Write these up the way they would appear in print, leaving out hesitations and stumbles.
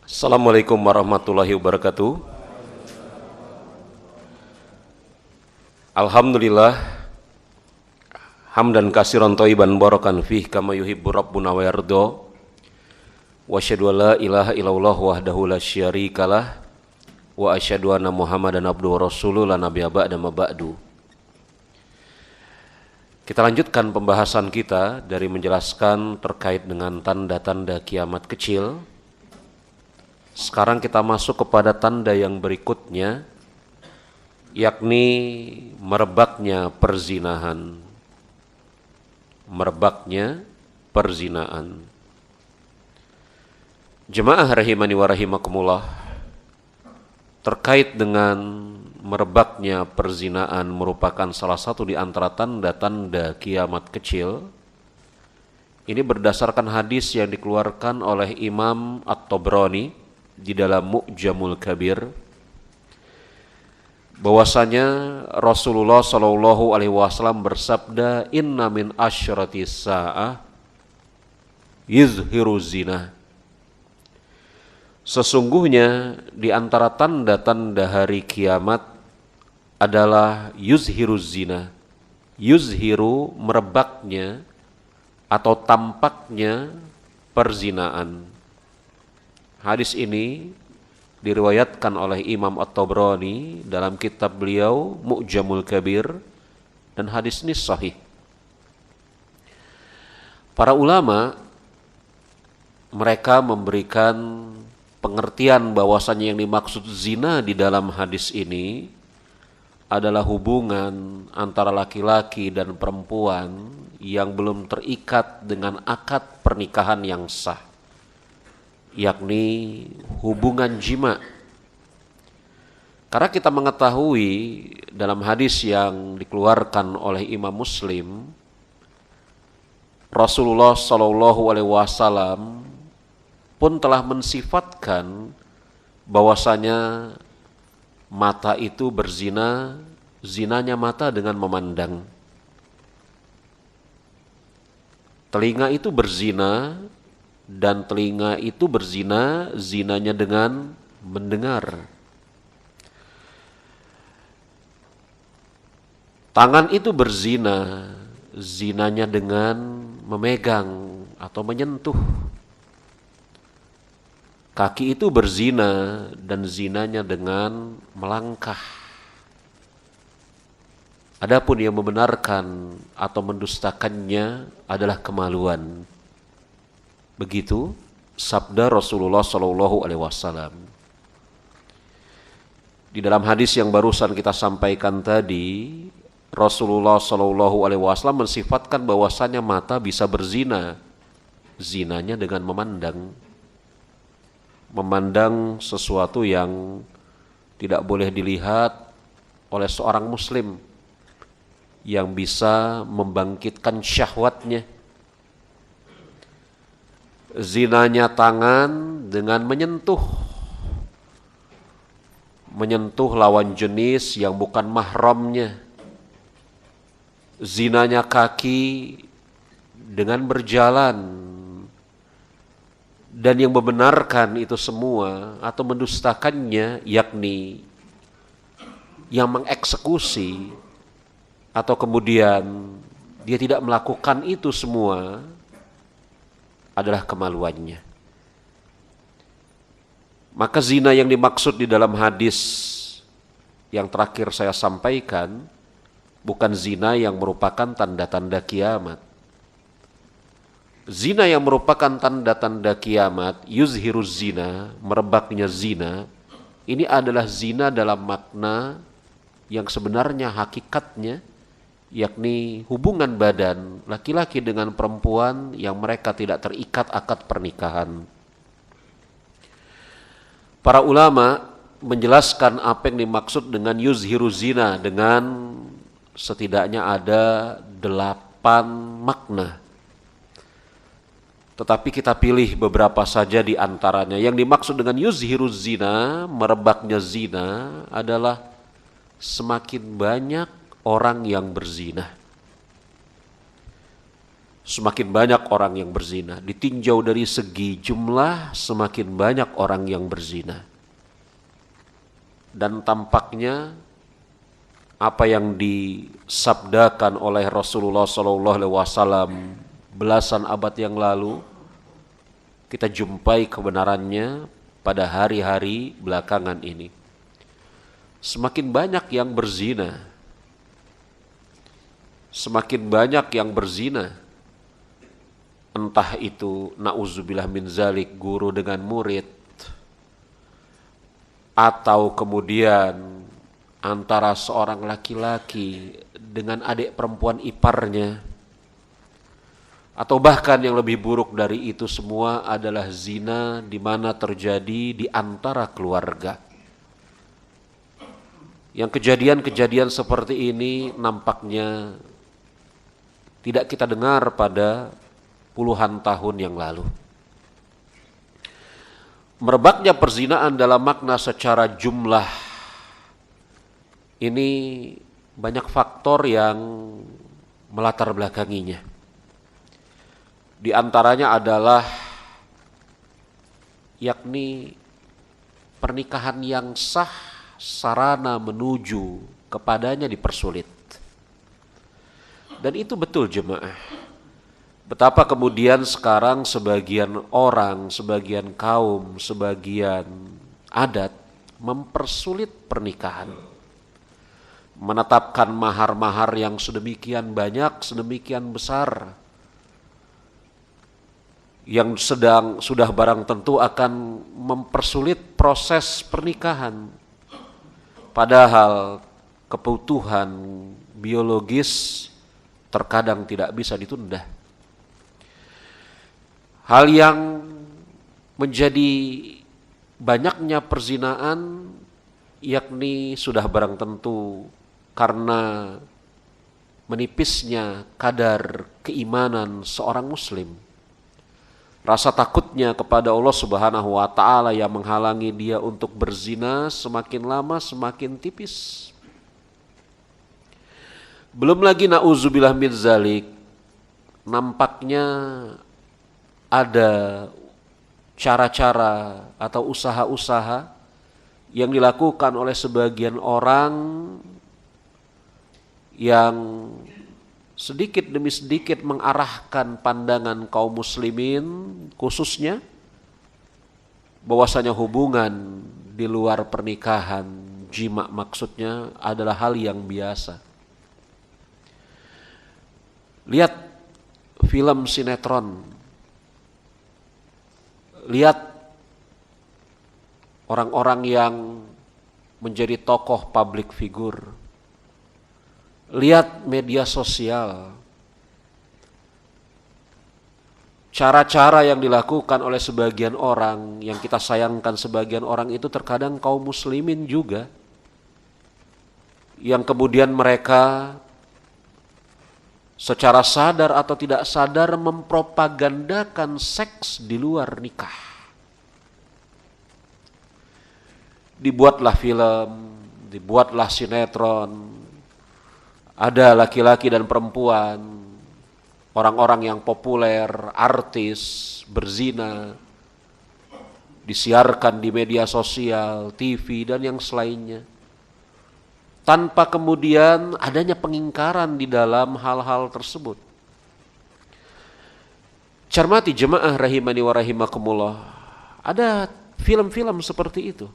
Assalamualaikum warahmatullahi wabarakatuh. Alhamdulillah hamdan katsiran thayyiban barakan fih kama yuhibbu rabbuna wa yarda. Wa asyhadu an la ilaha illallah wahdahu la syarikalah wa asyhadu anna Muhammadan abduhu wa rasuluhu la nabiyya ba'da ma ba'du. Kita lanjutkan pembahasan kita dari menjelaskan terkait dengan tanda-tanda kiamat kecil. Sekarang kita masuk kepada tanda yang berikutnya, yakni merebaknya perzinahan. Merebaknya perzinaan. Jemaah rahimani wa rahimakumullah, terkait dengan merebaknya perzinaan merupakan salah satu di antara tanda-tanda kiamat kecil. Ini berdasarkan hadis yang dikeluarkan oleh Imam At-Tabrani di dalam Mu'jamul Kabir, bahwasanya Rasulullah Shallallahu Alaihi Wasallam bersabda, Inna min asyrati sa'ah yuzhiru zina. Sesungguhnya di antara tanda-tanda hari kiamat adalah yuzhiru zina. Yuzhiru merebaknya atau tampaknya perzinaan. Hadis ini diriwayatkan oleh Imam At-Tabrani dalam kitab beliau Mu'jamul Kabir, dan hadis ini sahih. Para ulama mereka memberikan pengertian bahwasanya yang dimaksud zina di dalam hadis ini adalah hubungan antara laki-laki dan perempuan yang belum terikat dengan akad pernikahan yang sah, yakni hubungan jima. Karena kita mengetahui dalam hadis yang dikeluarkan oleh Imam Muslim, Rasulullah Shallallahu Alaihi Wasallam pun telah mensifatkan bahwasanya mata itu berzina, zinanya mata dengan memandang. Telinga itu berzina, dan telinga itu berzina, zinanya dengan mendengar. Tangan itu berzina, zinanya dengan memegang atau menyentuh. Kaki itu berzina dan zinanya dengan melangkah. Adapun yang membenarkan atau mendustakannya adalah kemaluan. Begitu sabda Rasulullah Shallallahu Alaihi Wasallam. Di dalam hadis yang barusan kita sampaikan tadi, Rasulullah Shallallahu Alaihi Wasallam mensifatkan bahwasanya mata bisa berzina, zinanya dengan memandang sesuatu yang tidak boleh dilihat oleh seorang muslim, yang bisa membangkitkan syahwatnya. Zinanya tangan dengan menyentuh lawan jenis yang bukan mahramnya. Zinanya kaki dengan berjalan. Dan yang membenarkan itu semua atau mendustakannya, yakni yang mengeksekusi atau kemudian dia tidak melakukan itu semua, adalah kemaluannya. Maka zina yang dimaksud di dalam hadis yang terakhir saya sampaikan bukan zina yang merupakan tanda-tanda kiamat. Zina yang merupakan tanda-tanda kiamat, yuzhiruz zina, merebaknya zina, ini adalah zina dalam makna yang sebenarnya hakikatnya, yakni hubungan badan laki-laki dengan perempuan yang mereka tidak terikat akad pernikahan. Para ulama menjelaskan apa yang dimaksud dengan yuzhiruz zina dengan setidaknya ada 8 makna. Tetapi kita pilih beberapa saja di antaranya. Yang dimaksud dengan yuzhiruz zina, merebaknya zina, adalah semakin banyak orang yang berzina. semakin banyak orang yang berzina. Ditinjau dari segi jumlah, semakin banyak orang yang berzina. Dan tampaknya apa yang disabdakan oleh Rasulullah SAW belasan abad yang lalu, kita jumpai kebenarannya pada hari-hari belakangan ini. Semakin banyak yang berzina, semakin banyak yang berzina. Entah itu na'udzubillah min zalik, guru dengan murid, atau kemudian antara seorang laki-laki dengan adik perempuan iparnya, atau bahkan yang lebih buruk dari itu semua adalah zina di mana terjadi di antara keluarga. Yang kejadian-kejadian seperti ini nampaknya tidak kita dengar pada puluhan tahun yang lalu. Merebaknya perzinaan dalam makna secara jumlah ini banyak faktor yang melatar belakanginya. Di antaranya adalah yakni pernikahan yang sah, sarana menuju kepadanya dipersulit. Dan itu betul jemaah. Betapa kemudian sekarang sebagian orang, sebagian kaum, sebagian adat mempersulit pernikahan. Menetapkan mahar-mahar yang sedemikian banyak, sedemikian besar, yang sudah barang tentu akan mempersulit proses pernikahan. Padahal kebutuhan biologis terkadang tidak bisa ditunda. Hal yang menjadi banyaknya perzinaan yakni sudah barang tentu karena menipisnya kadar keimanan seorang muslim. Rasa takutnya kepada Allah Subhanahu wa taala yang menghalangi dia untuk berzina semakin lama semakin tipis. Belum lagi na'udzubillah min zalik, nampaknya ada cara-cara atau usaha-usaha yang dilakukan oleh sebagian orang yang sedikit demi sedikit mengarahkan pandangan kaum muslimin khususnya bahwasanya hubungan di luar pernikahan, jima maksudnya, adalah hal yang biasa. Lihat film sinetron, lihat orang-orang yang menjadi tokoh public figure, lihat media sosial, cara-cara yang dilakukan oleh sebagian orang, yang kita sayangkan sebagian orang itu terkadang kaum muslimin juga, yang kemudian mereka secara sadar atau tidak sadar mempropagandakan seks di luar nikah. Dibuatlah film, dibuatlah sinetron, ada laki-laki dan perempuan, orang-orang yang populer, artis, berzina, disiarkan di media sosial, TV, dan yang selainnya. Tanpa kemudian adanya pengingkaran di dalam hal-hal tersebut. Cermati jemaah rahimani wa rahimakumullah, ada film-film seperti itu.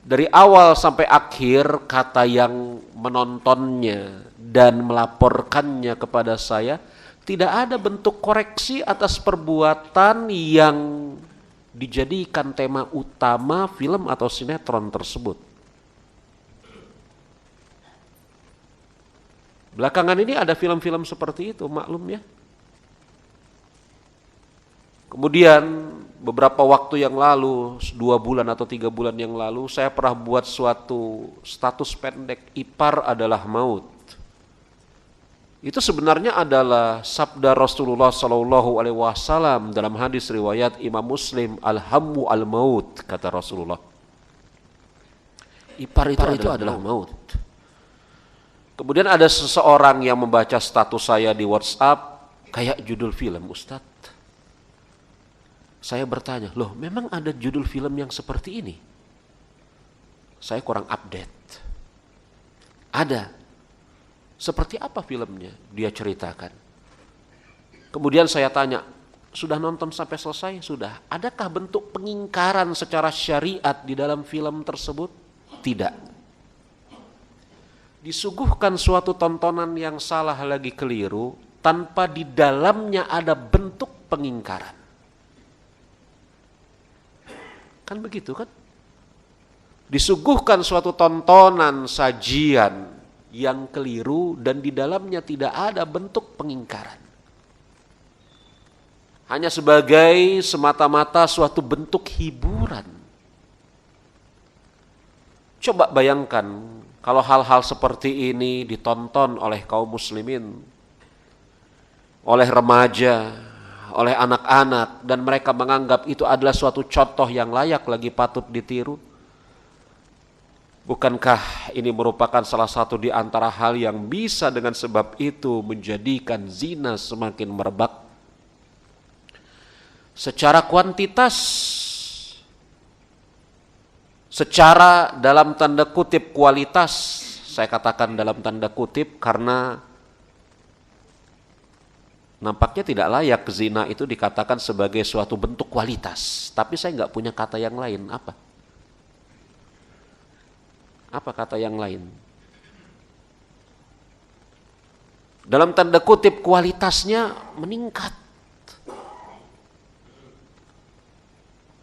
Dari awal sampai akhir kata yang menontonnya dan melaporkannya kepada saya, tidak ada bentuk koreksi atas perbuatan yang dijadikan tema utama film atau sinetron tersebut. Belakangan ini ada film-film seperti itu, maklum ya. Kemudian beberapa waktu yang lalu, 2 bulan atau 3 bulan yang lalu, saya pernah buat suatu status pendek, ipar adalah maut. Itu sebenarnya adalah sabda Rasulullah SAW dalam hadis riwayat Imam Muslim, al-hammu al-maut, kata Rasulullah. Ipar itu adalah maut. Kemudian ada seseorang yang membaca status saya di WhatsApp, Kayak judul film, Ustadz. Saya bertanya, loh memang ada judul film yang seperti ini? Saya kurang update. Ada. Seperti apa filmnya? Dia ceritakan. Kemudian saya tanya, sudah nonton sampai selesai? Sudah. Adakah bentuk pengingkaran secara syariat di dalam film tersebut? Tidak. Disuguhkan suatu tontonan yang salah lagi keliru, tanpa di dalamnya ada bentuk pengingkaran. Kan begitu kan? Disuguhkan suatu tontonan, sajian yang keliru dan di dalamnya tidak ada bentuk pengingkaran. Hanya sebagai semata-mata suatu bentuk hiburan. Coba bayangkan kalau hal-hal seperti ini ditonton oleh kaum muslimin, oleh remaja, oleh anak-anak, dan mereka menganggap itu adalah suatu contoh yang layak lagi patut ditiru. Bukankah ini merupakan salah satu di antara hal yang bisa dengan sebab itu menjadikan zina semakin merebak? Secara kuantitas, secara dalam tanda kutip kualitas, saya katakan dalam tanda kutip karena nampaknya tidak layak zina itu dikatakan sebagai suatu bentuk kualitas. Tapi saya nggak punya kata yang lain. Apa? Apa kata yang lain? Dalam tanda kutip kualitasnya meningkat.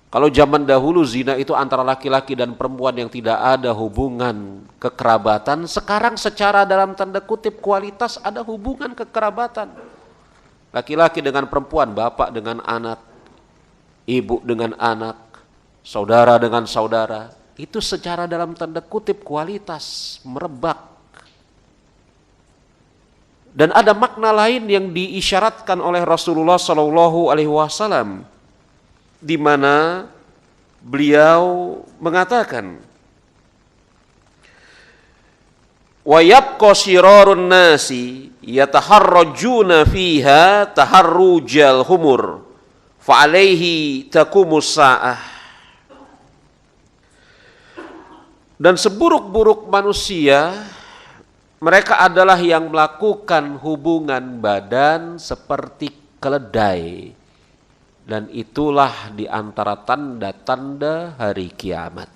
Kalau zaman dahulu zina itu antara laki-laki dan perempuan yang tidak ada hubungan kekerabatan, sekarang secara dalam tanda kutip kualitas ada hubungan kekerabatan. Laki-laki dengan perempuan, bapak dengan anak, ibu dengan anak, saudara dengan saudara. Itu secara dalam tanda kutip kualitas merebak. Dan ada makna lain yang diisyaratkan oleh Rasulullah SAW, di mana beliau mengatakan, wa yabqa shirarun nasi yataharrajuna fiha taharrujal humur fa alaihi taqumus sa'ah. Dan seburuk-buruk manusia mereka adalah yang melakukan hubungan badan seperti keledai, dan itulah di antara tanda-tanda hari kiamat.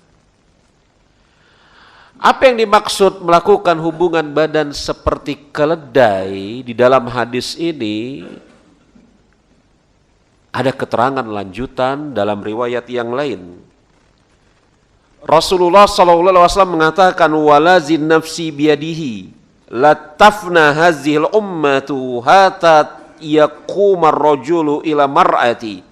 Apa yang dimaksud melakukan hubungan badan seperti keledai di dalam hadis ini? Ada keterangan lanjutan dalam riwayat yang lain. Rasulullah SAW mengatakan, walazin nafsi biyadihi latafna hazil ummatu hatta yaqumar rajulu ila mar'ati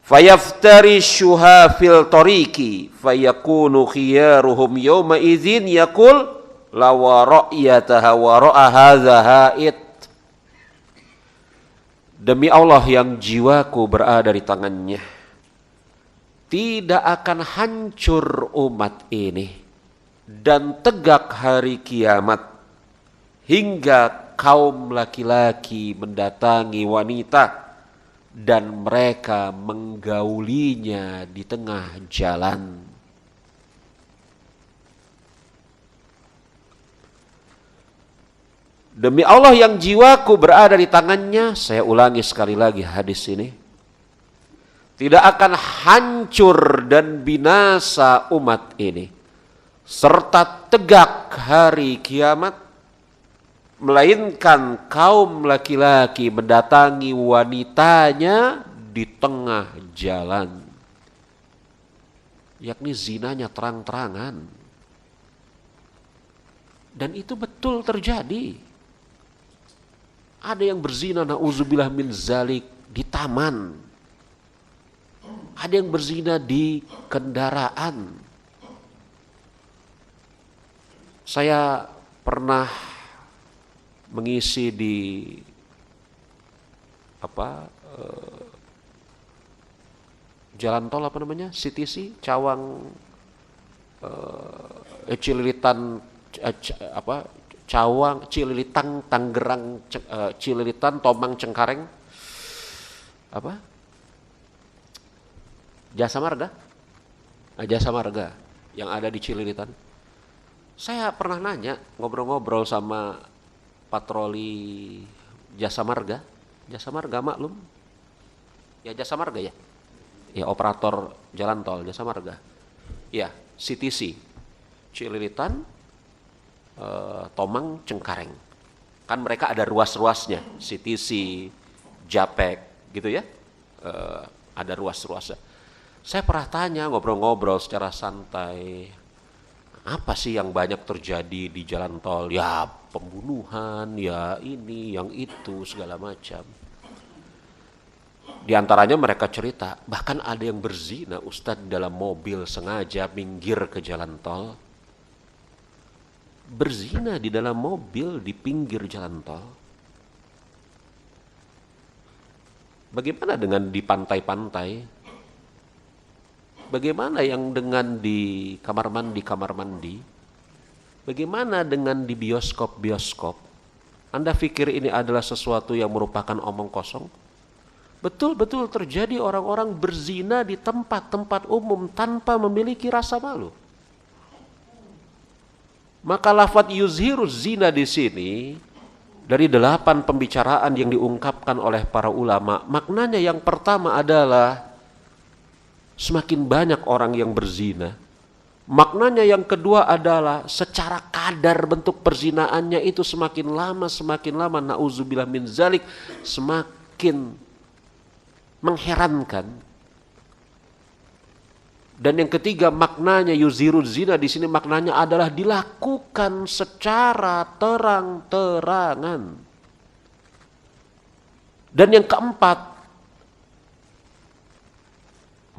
fayaftarishuha fil tariqi fayakunu khiyaruhum yawma idzin yaqul la wa ra'yataha wa ra'a hadza ha'id. Demi Allah yang jiwaku berada di tangannya, tidak akan hancur umat ini dan tegak hari kiamat hingga kaum laki-laki mendatangi wanita dan mereka menggaulinya di tengah jalan. Demi Allah yang jiwaku berada di tangannya, saya ulangi sekali lagi hadis ini, tidak akan hancur dan binasa umat ini serta tegak hari kiamat melainkan kaum laki-laki mendatangi wanitanya di tengah jalan, yakni zinanya terang-terangan. Dan itu betul terjadi. Ada yang berzina, na'udzubillah min zalik, di taman. Ada yang berzina di kendaraan. Saya pernah mengisi di jalan tol CTC Cawang, Cililitan, Cawang, Cililitan, Tangerang, Cililitan, Tomang, Cengkareng, apa? Jasa Marga? Nah, Jasa Marga yang ada di Cililitan. Saya pernah nanya, ngobrol-ngobrol sama patroli Jasa Marga. Jasa Marga maklum? Ya Jasa Marga ya? Ya operator jalan tol Jasa Marga. Ya, CTC. Cililitan, Tomang, Cengkareng. Kan mereka ada ruas-ruasnya, CTC, Japek, gitu ya. Ada ruas-ruasnya. Saya pernah tanya, ngobrol-ngobrol secara santai, apa sih yang banyak terjadi di jalan tol? Ya pembunuhan, ya ini, yang itu, segala macam. Di antaranya mereka cerita, bahkan ada yang berzina Ustadz dalam mobil sengaja minggir ke jalan tol. Berzina di dalam mobil di pinggir jalan tol. Bagaimana dengan di pantai-pantai? Bagaimana yang dengan di kamar mandi? Bagaimana dengan di bioskop? Anda pikir ini adalah sesuatu yang merupakan omong kosong? Betul-betul terjadi orang-orang berzina di tempat-tempat umum tanpa memiliki rasa malu. Maka lafadz yuzhiruz zina di sini dari 8 pembicaraan yang diungkapkan oleh para ulama, maknanya yang pertama adalah semakin banyak orang yang berzina. Maknanya yang kedua adalah secara kadar bentuk perzinaannya itu semakin lama nauzubillah min zalik, semakin mengherankan. Dan yang ketiga maknanya yuzhiruz zina di sini maknanya adalah dilakukan secara terang-terangan. Dan yang keempat,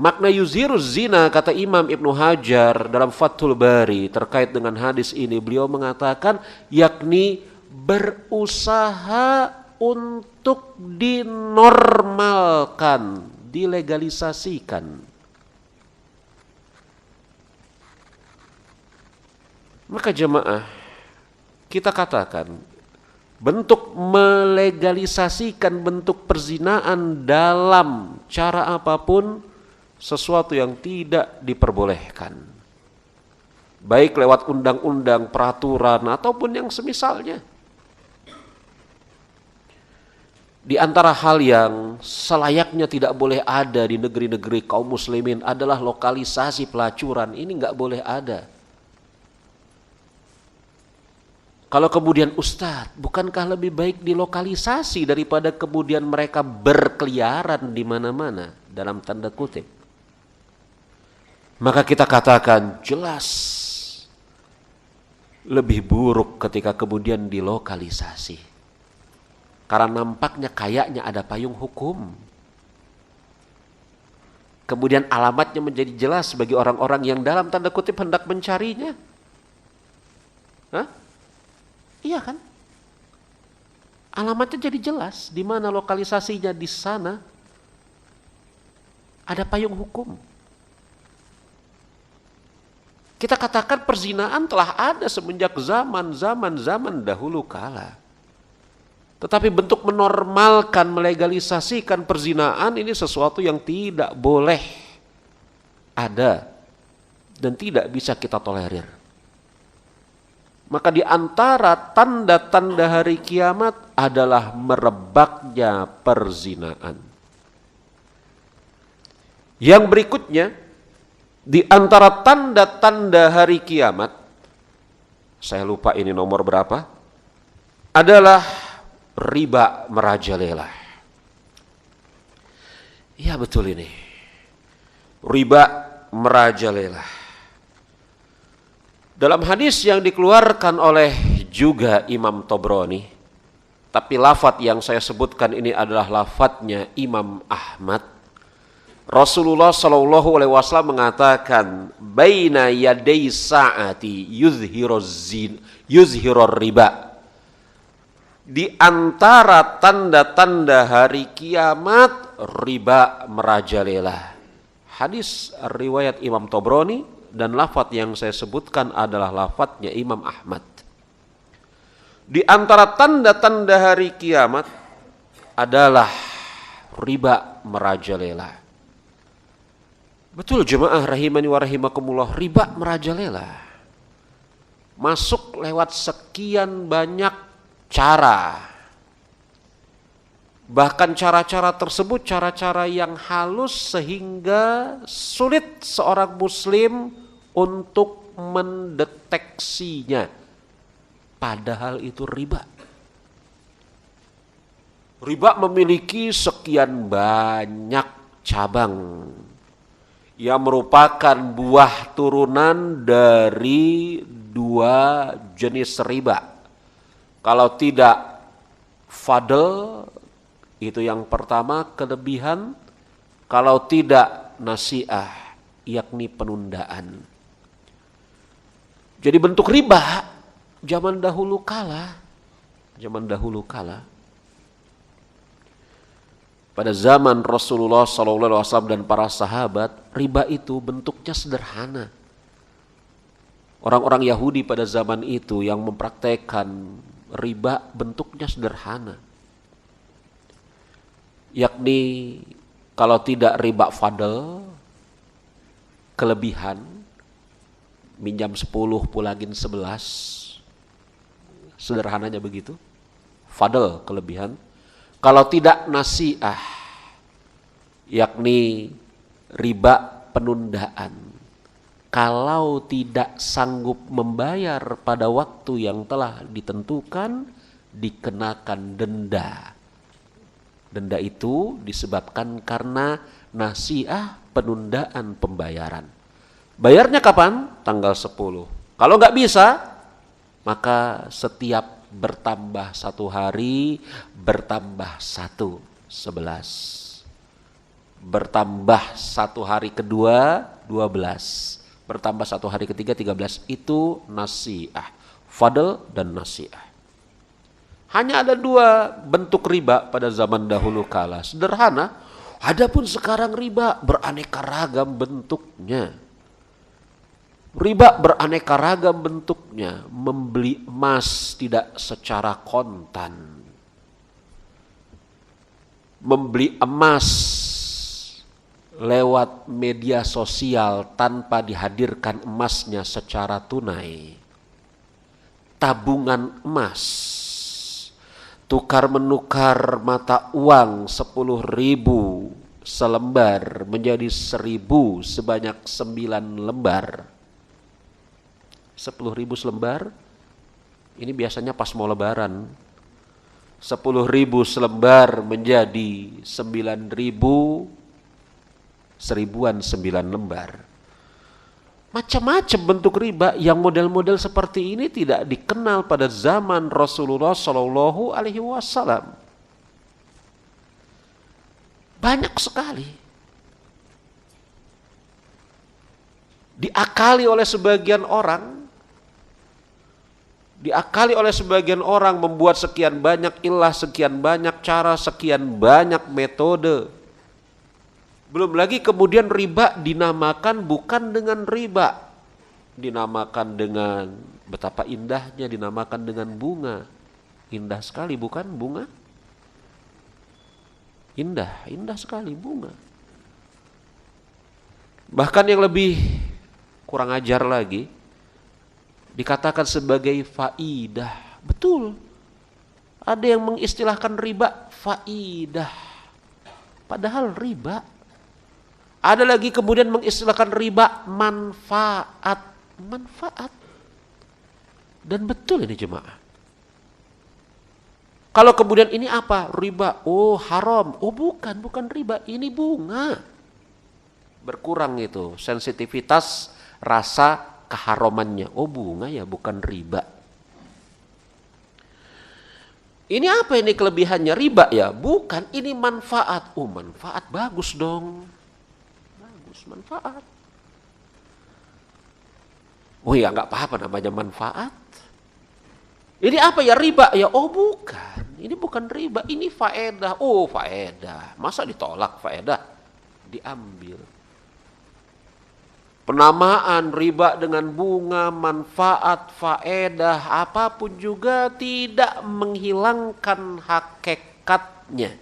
makna yuzhiruz zina kata Imam Ibnu Hajar dalam Fathul Bari terkait dengan hadis ini, beliau mengatakan yakni berusaha untuk dinormalkan, dilegalisasikan. Maka jemaah, kita katakan bentuk melegalisasikan bentuk perzinaan dalam cara apapun sesuatu yang tidak diperbolehkan. Baik lewat undang-undang, peraturan, ataupun yang semisalnya. Di antara hal yang selayaknya tidak boleh ada di negeri-negeri kaum muslimin adalah lokalisasi pelacuran. Ini nggak boleh ada. Kalau kemudian Ustadz, bukankah lebih baik dilokalisasi daripada kemudian mereka berkeliaran di mana-mana dalam tanda kutip? Maka kita katakan jelas lebih buruk ketika kemudian dilokalisasi. Karena nampaknya kayaknya ada payung hukum. Kemudian alamatnya menjadi jelas bagi orang-orang yang dalam tanda kutip hendak mencarinya. Hah? Iya kan? Alamatnya jadi jelas di mana lokalisasinya, di sana ada payung hukum. Kita katakan perzinaan telah ada semenjak zaman dahulu kala. Tetapi bentuk menormalkan, melegalisasikan perzinaan ini sesuatu yang tidak boleh ada dan tidak bisa kita tolerir. Maka di antara tanda-tanda hari kiamat adalah merebaknya perzinaan. Yang berikutnya, di antara tanda-tanda hari kiamat, saya lupa ini nomor berapa, adalah riba merajalela. Ya betul ini. Riba merajalela. Dalam hadis yang dikeluarkan oleh juga Imam Tabrani, tapi lafadz yang saya sebutkan ini adalah lafadznya Imam Ahmad. Rasulullah Shallallahu Alaihi Wasallam mengatakan, "Baina yaday saati yuzhirur riba." Di antara tanda-tanda hari kiamat, riba merajalela. Hadis riwayat Imam Tabrani dan lafadz yang saya sebutkan adalah lafadznya Imam Ahmad. Di antara tanda-tanda hari kiamat adalah riba merajalela. Betul jemaah rahimani wa rahimakumullah, riba merajalela. Masuk lewat sekian banyak cara. Bahkan cara-cara tersebut cara-cara yang halus sehingga sulit seorang muslim untuk mendeteksinya. Padahal itu riba. Riba memiliki sekian banyak cabang yang merupakan buah turunan dari dua jenis riba. Kalau tidak fadl, itu yang pertama, kelebihan. Kalau tidak nasiah, yakni penundaan. Jadi bentuk riba zaman dahulu kala, pada zaman Rasulullah SAW dan para sahabat, riba itu bentuknya sederhana. Orang-orang Yahudi pada zaman itu yang mempraktekkan riba bentuknya sederhana. Yakni kalau tidak riba fadl, kelebihan, minjam 10 pulangin 11, sederhananya begitu, fadl kelebihan. Kalau tidak nasiah, yakni riba penundaan. Kalau tidak sanggup membayar pada waktu yang telah ditentukan, dikenakan denda. Denda itu disebabkan karena nasiah penundaan pembayaran. Bayarnya kapan? Tanggal 10. Kalau nggak bisa, maka setiap bertambah 1 hari, bertambah 1, 11. Bertambah 1 hari kedua, 12. Bertambah 1 hari ketiga, 13. Itu nasiah. Fadl dan nasiah. Hanya ada 2 bentuk riba pada zaman dahulu kala. Sederhana. Adapun sekarang riba beraneka ragam bentuknya. Riba beraneka ragam bentuknya. Membeli emas tidak secara kontan. Membeli emas lewat media sosial tanpa dihadirkan emasnya secara tunai. Tabungan emas. Tukar menukar mata uang 10.000 selembar menjadi 1.000 sebanyak 9 lembar. 10.000 selembar, ini biasanya pas mau lebaran. 10.000 selembar menjadi 9.000, 1.000-an 9 lembar. Macam-macam bentuk riba yang model-model seperti ini tidak dikenal pada zaman Rasulullah Shallallahu Alaihi Wasallam. Banyak sekali. Diakali oleh sebagian orang, membuat sekian banyak ilah, sekian banyak cara, sekian banyak metode. Belum lagi kemudian riba dinamakan bukan dengan riba. Dinamakan dengan, betapa indahnya dinamakan dengan bunga. Indah sekali bukan bunga? Indah sekali bunga. Bahkan yang lebih kurang ajar lagi, dikatakan sebagai faidah. Betul. Ada yang mengistilahkan riba faidah. Padahal riba. Ada lagi kemudian mengistilahkan riba manfaat. Dan betul ini jemaah. Kalau kemudian ini apa? Riba. Oh haram. Oh bukan riba. Ini bunga. Berkurang itu sensitivitas rasa keharamannya. Oh bunga ya, bukan riba. Ini apa ini kelebihannya? Riba ya? Bukan, ini manfaat. Oh manfaat, bagus dong. Manfaat. Oh ya nggak apa-apa namanya manfaat. Ini apa ya? Riba ya? Oh bukan, ini bukan riba, ini faedah. Oh faedah, masa ditolak faedah? Diambil. Penamaan riba dengan bunga, manfaat, faedah, apapun juga tidak menghilangkan hakikatnya.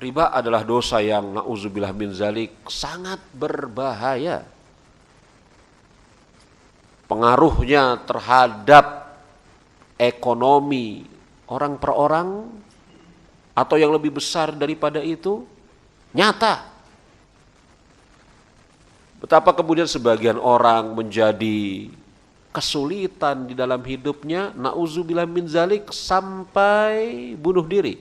Riba adalah dosa yang na'udzubillah min zalik sangat berbahaya. Pengaruhnya terhadap ekonomi orang per orang atau yang lebih besar daripada itu nyata. Betapa kemudian sebagian orang menjadi kesulitan di dalam hidupnya, na'udzubillah min zalik, sampai bunuh diri.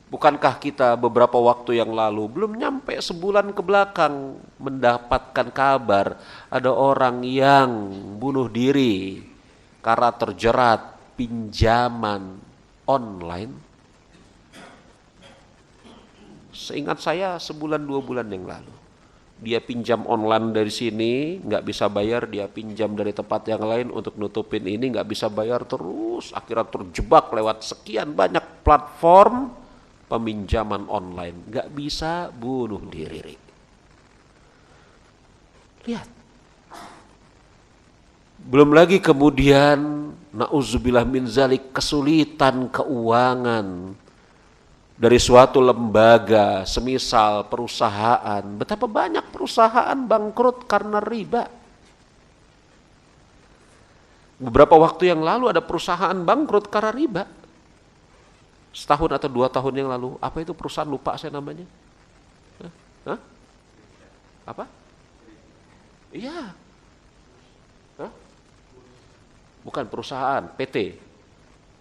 Bukankah kita beberapa waktu yang lalu, belum nyampe sebulan ke belakang, mendapatkan kabar ada orang yang bunuh diri karena terjerat pinjaman online? Seingat saya sebulan 2 bulan yang lalu. Dia pinjam online dari sini, nggak bisa bayar, dia pinjam dari tempat yang lain untuk nutupin ini, nggak bisa bayar terus, akhirnya terjebak lewat sekian banyak platform peminjaman online, nggak bisa, bunuh diri. Lihat. Belum lagi kemudian na'udzubillah min zalik kesulitan keuangan dari suatu lembaga, semisal perusahaan. Betapa banyak perusahaan bangkrut karena riba. Beberapa waktu yang lalu ada perusahaan bangkrut karena riba. Setahun atau 2 tahun yang lalu. Apa itu perusahaan, lupa saya namanya. Hah? Apa? Iya. Hah? Bukan perusahaan, PT.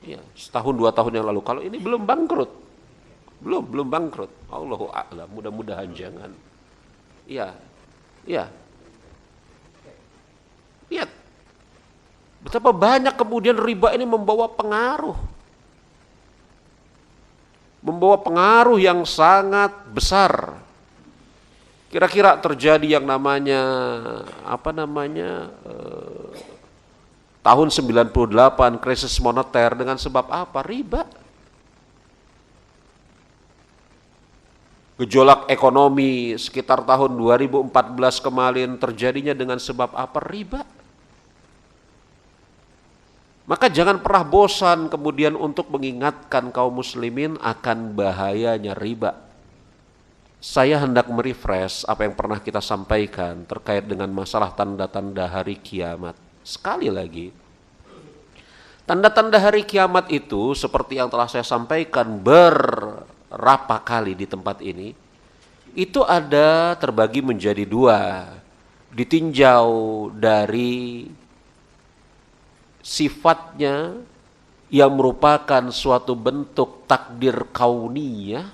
Iya, setahun 2 tahun yang lalu. Kalau ini belum bangkrut. Belum bangkrut. Allahu a'lam, mudah-mudahan jangan. Iya. Iya. Lihat. Betapa banyak kemudian riba ini membawa pengaruh yang sangat besar. Kira-kira terjadi yang namanya tahun 98 krisis moneter dengan sebab apa? Riba. Gejolak ekonomi sekitar tahun 2014 kemarin terjadinya dengan sebab apa? Riba. Maka jangan pernah bosan kemudian untuk mengingatkan kaum muslimin akan bahayanya riba. Saya hendak merefresh apa yang pernah kita sampaikan terkait dengan masalah tanda-tanda hari kiamat. Sekali lagi, tanda-tanda hari kiamat itu seperti yang telah saya sampaikan berapa kali di tempat ini, itu ada terbagi menjadi 2, ditinjau dari sifatnya yang merupakan suatu bentuk takdir kauniyah,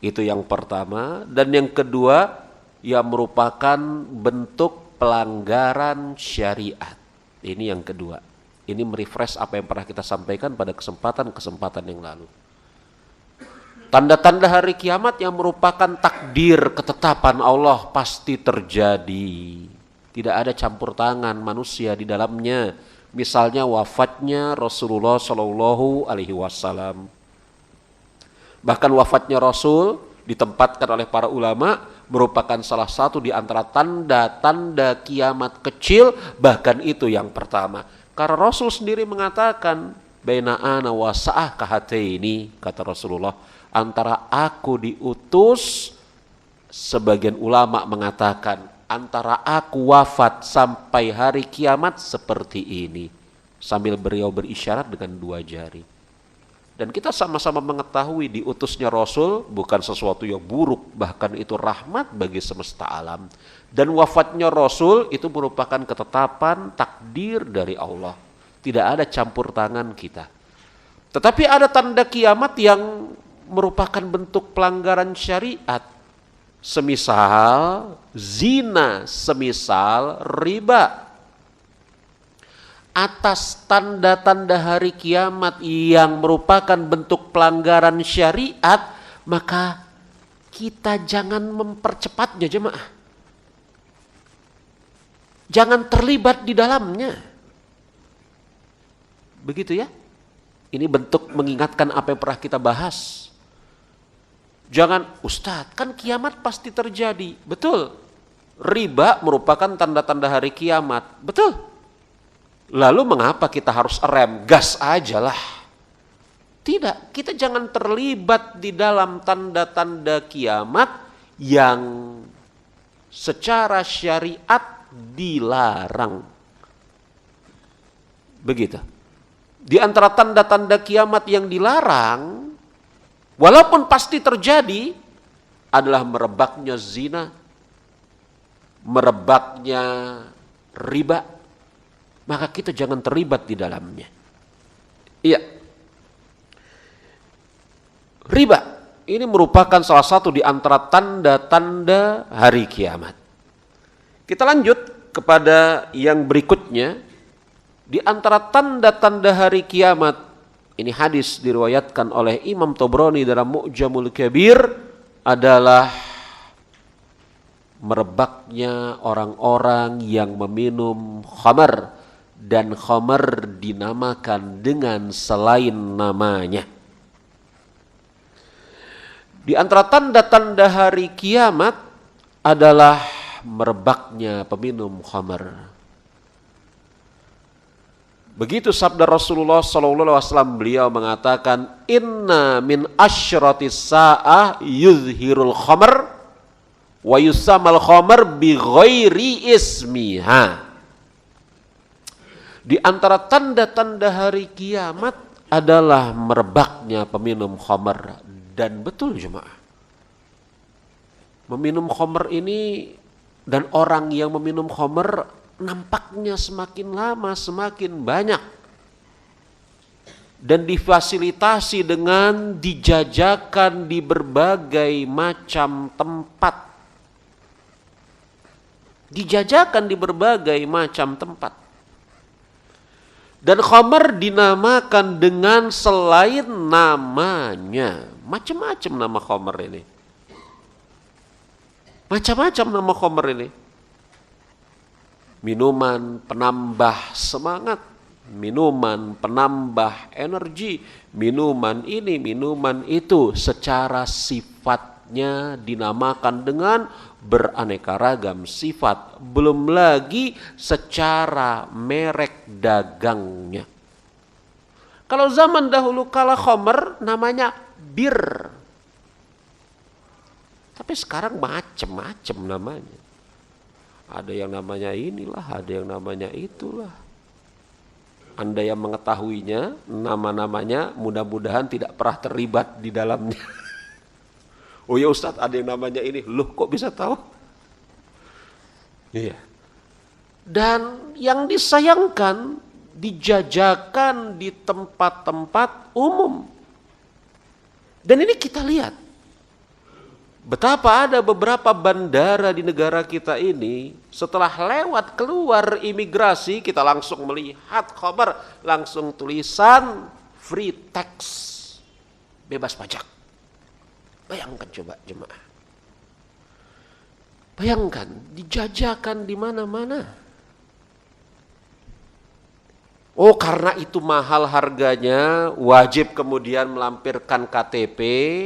itu yang pertama, dan yang kedua yang merupakan bentuk pelanggaran syariat. Ini yang kedua. Ini merefresh apa yang pernah kita sampaikan pada kesempatan-kesempatan yang lalu. Tanda-tanda hari kiamat yang merupakan takdir ketetapan Allah pasti terjadi. Tidak ada campur tangan manusia di dalamnya. Misalnya wafatnya Rasulullah Shallallahu Alaihi Wasallam. Bahkan wafatnya Rasul ditempatkan oleh para ulama merupakan salah satu di antara tanda-tanda kiamat kecil, bahkan itu yang pertama. Karena Rasul sendiri mengatakan, baina ana wa sa'ah kahataini, kata Rasulullah, antara aku diutus, sebagian ulama mengatakan antara aku wafat sampai hari kiamat seperti ini, sambil beliau berisyarat dengan 2 jari. Dan kita sama-sama mengetahui diutusnya Rasul bukan sesuatu yang buruk, bahkan itu rahmat bagi semesta alam. Dan wafatnya Rasul itu merupakan ketetapan takdir dari Allah. Tidak ada campur tangan kita. Tetapi ada tanda kiamat yang merupakan bentuk pelanggaran syariat. Semisal zina, semisal riba. Atas tanda-tanda hari kiamat yang merupakan bentuk pelanggaran syariat, maka kita jangan mempercepatnya, jemaah. Jangan terlibat di dalamnya. Begitu ya. Ini bentuk mengingatkan apa yang pernah kita bahas. Jangan, Ustadz, kan kiamat pasti terjadi. Betul. Riba merupakan tanda-tanda hari kiamat. Betul. Lalu mengapa kita harus rem? Gas aja lah. Tidak, kita jangan terlibat di dalam tanda-tanda kiamat yang secara syariat dilarang. Begitu. Di antara tanda-tanda kiamat yang dilarang, walaupun pasti terjadi, adalah merebaknya zina, merebaknya riba, maka kita jangan terlibat di dalamnya. Iya. Riba ini merupakan salah satu di antara tanda-tanda hari kiamat. Kita lanjut kepada yang berikutnya. Di antara tanda-tanda hari kiamat, ini hadis diriwayatkan oleh Imam Tabrani dalam Mu'jamul Kabir, adalah merebaknya orang-orang yang meminum khamar, dan khamar dinamakan dengan selain namanya. Di antara tanda-tanda hari kiamat adalah merebaknya peminum khamar. Begitu sabda Rasulullah SAW, beliau mengatakan, inna min asyratis sa'ah yuzhirul khamar wa yusamal khamar bi ghairi ismiha. Di antara tanda-tanda hari kiamat adalah merebaknya peminum khamar. Dan betul jemaah, meminum khamar ini dan orang yang meminum khamar nampaknya semakin lama semakin banyak, dan difasilitasi dengan dijajakan di berbagai macam tempat. Dijajakan di berbagai macam tempat. Dan khamar dinamakan dengan selain namanya. Macam-macam nama khamar ini. Macam-macam nama khamar ini. Minuman penambah semangat, minuman penambah energi, minuman ini, minuman itu, secara sifatnya dinamakan dengan beraneka ragam sifat, belum lagi secara merek dagangnya. Kalau zaman dahulu kala khamar namanya bir, tapi sekarang macam-macam namanya. Ada yang namanya inilah, ada yang namanya itulah. Anda yang mengetahuinya, nama-namanya mudah-mudahan tidak pernah terlibat di dalamnya. Oh ya Ustadz, ada yang namanya ini. Loh, kok bisa tahu? Iya. Dan yang disayangkan, dijajakan di tempat-tempat umum. Dan ini kita lihat, betapa ada beberapa bandara di negara kita ini, setelah lewat keluar imigrasi, kita langsung melihat khabar, langsung tulisan free tax, bebas pajak. Bayangkan coba jemaah. Bayangkan, dijajakan di mana-mana. Oh, karena itu mahal harganya, wajib kemudian melampirkan KTP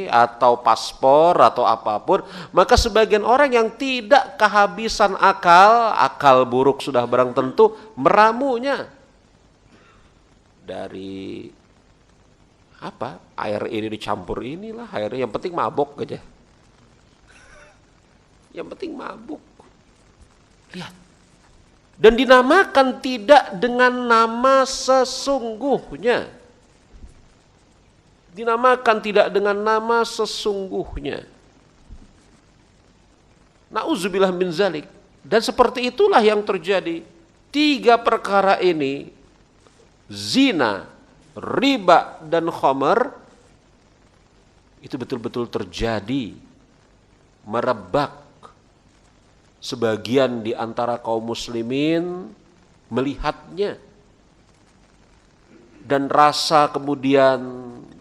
atau paspor atau apapun, maka sebagian orang yang tidak kehabisan akal buruk sudah barang tentu, meramunya dari apa? Air ini dicampur inilah, airnya yang penting mabok aja. Yang penting mabuk. Lihat. Dan dinamakan tidak dengan nama sesungguhnya. Dinamakan tidak dengan nama sesungguhnya. Na'udzubillah min zalik. Dan seperti itulah yang terjadi. 3 perkara ini, zina, riba, dan khamar, itu betul-betul terjadi, merebak. Sebagian di antara kaum muslimin melihatnya dan rasa kemudian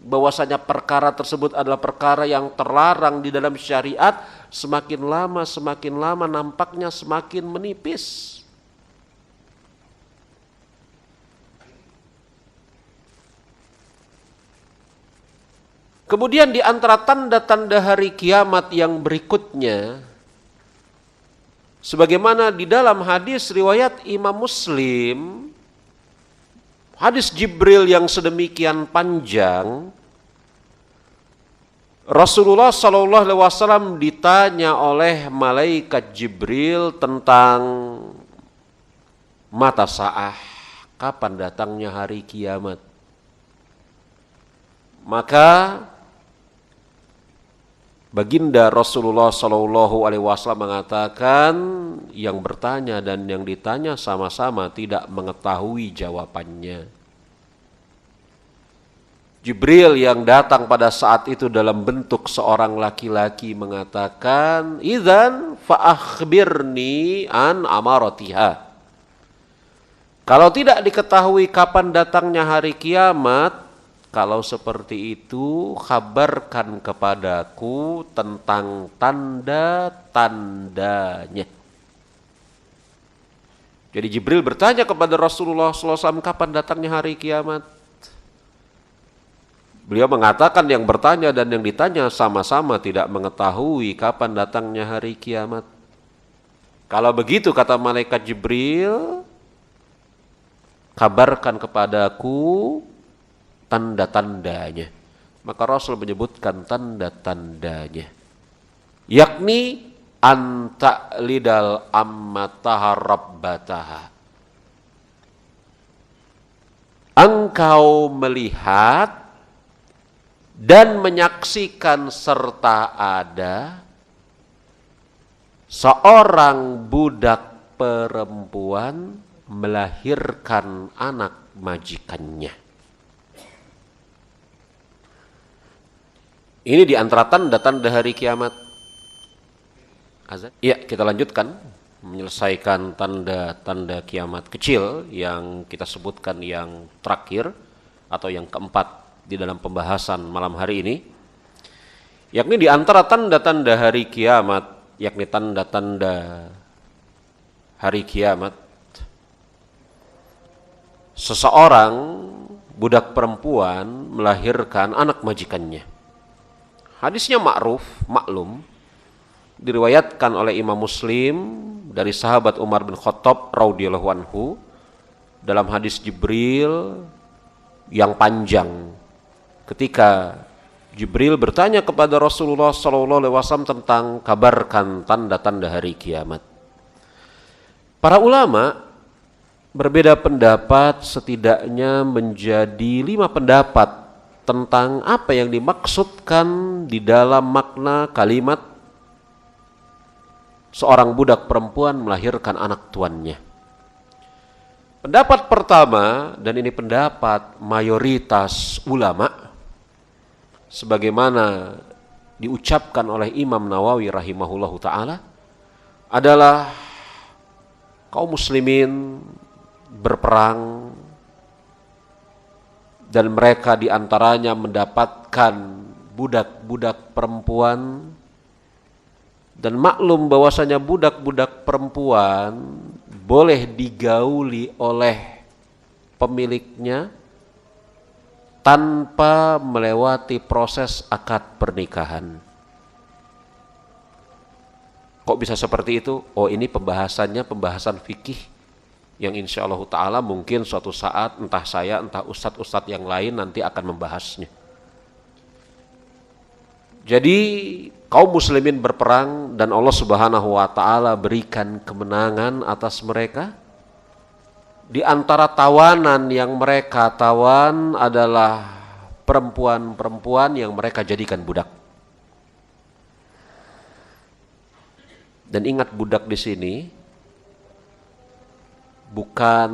bahwasanya perkara tersebut adalah perkara yang terlarang di dalam syariat, semakin lama nampaknya semakin menipis. Kemudian di antara tanda-tanda hari kiamat yang berikutnya, sebagaimana di dalam hadis riwayat Imam Muslim, hadis Jibril yang sedemikian panjang, Rasulullah SAW ditanya oleh malaikat Jibril tentang mata sa'ah, kapan datangnya hari kiamat. Maka baginda Rasulullah SAW mengatakan, yang bertanya dan yang ditanya sama-sama tidak mengetahui jawabannya. Jibril yang datang pada saat itu dalam bentuk seorang laki-laki mengatakan, "Idzan fa akhbirni an amaratiha." Kalau tidak diketahui kapan datangnya hari kiamat, kalau seperti itu kabarkan kepadaku tentang tanda-tandanya. Jadi Jibril bertanya kepada Rasulullah SAW, kapan datangnya hari kiamat? Beliau mengatakan yang bertanya dan yang ditanya sama-sama tidak mengetahui kapan datangnya hari kiamat. Kalau begitu kata malaikat Jibril, kabarkan kepadaku tanda-tandanya. Maka Rasul menyebutkan tanda-tandanya, yakni anta lidal ammataha rabbataha. Engkau melihat dan menyaksikan serta ada seorang budak perempuan melahirkan anak majikannya. Ini di antara tanda-tanda hari kiamat. Ya, kita lanjutkan menyelesaikan tanda-tanda kiamat kecil yang kita sebutkan yang terakhir atau yang keempat di dalam pembahasan malam hari ini, yakni di antara tanda-tanda hari kiamat, yakni tanda-tanda hari kiamat, seseorang budak perempuan melahirkan anak majikannya. Hadisnya ma'ruf, maklum, diriwayatkan oleh Imam Muslim dari sahabat Umar bin Khattab radhiyallahu anhu dalam hadis Jibril yang panjang. Ketika Jibril bertanya kepada Rasulullah SAW tentang kabarkan tanda-tanda hari kiamat. Para ulama berbeda pendapat, setidaknya menjadi 5 pendapat tentang apa yang dimaksudkan di dalam makna kalimat seorang budak perempuan melahirkan anak tuannya. Pendapat pertama, dan ini pendapat mayoritas ulama, sebagaimana diucapkan oleh Imam Nawawi rahimahullahu ta'ala, adalah kaum muslimin berperang dan mereka diantaranya mendapatkan budak-budak perempuan, dan maklum bahwasanya budak-budak perempuan boleh digauli oleh pemiliknya tanpa melewati proses akad pernikahan. Kok bisa seperti itu? Oh, ini pembahasannya pembahasan fikih yang insya Allah ta'ala mungkin suatu saat entah saya entah ustadz-ustadz yang lain nanti akan membahasnya. Jadi kaum muslimin berperang dan Allah Subhanahu wa ta'ala berikan kemenangan atas mereka. Di antara tawanan yang mereka tawan adalah perempuan-perempuan yang mereka jadikan budak. Dan ingat, budak di sini bukan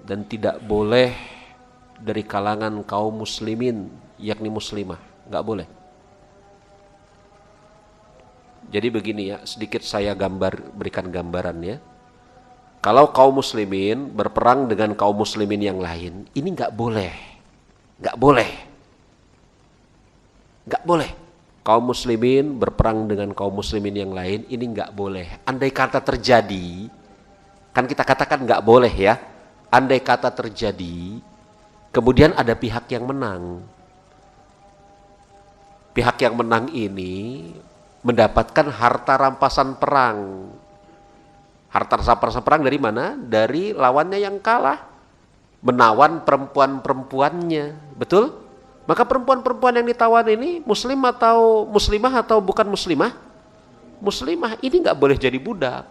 dan tidak boleh dari kalangan kaum muslimin, yakni muslimah, nggak boleh. Jadi begini ya, sedikit saya berikan gambarannya. Kalau kaum muslimin berperang dengan kaum muslimin yang lain, ini nggak boleh, nggak boleh, nggak boleh. Kaum muslimin berperang dengan kaum muslimin yang lain, ini nggak boleh. Andai kata terjadi, kan kita katakan nggak boleh ya. Andai kata terjadi, kemudian ada pihak yang menang, pihak yang menang ini mendapatkan harta rampasan perang. Harta rampasan perang dari mana? Dari lawannya yang kalah. Menawan perempuan-perempuannya. Betul? Maka perempuan-perempuan yang ditawan ini muslim atau muslimah atau bukan muslimah? Muslimah. Ini nggak boleh jadi budak.